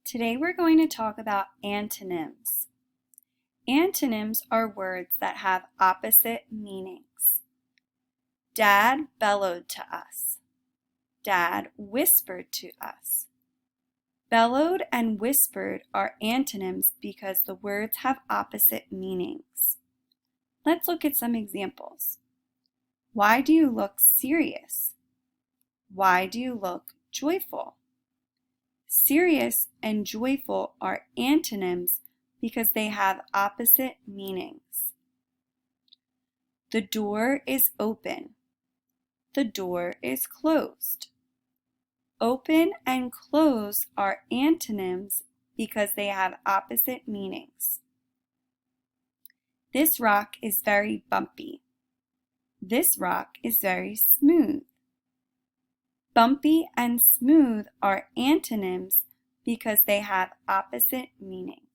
Today we're going to talk about antonyms. Antonyms are words that have opposite meanings. Dad bellowed to us. Dad whispered to us. Bellowed and whispered are antonyms because the words have opposite meanings. Let's look at some examples. Why do you look serious? Why do you look joyful? Serious and joyful are antonyms because they have opposite meanings. The door is open. The door is closed. Open and close are antonyms because they have opposite meanings. This rock is very bumpy. This rock is very smooth. Bumpy and smooth are antonyms because they have opposite meanings.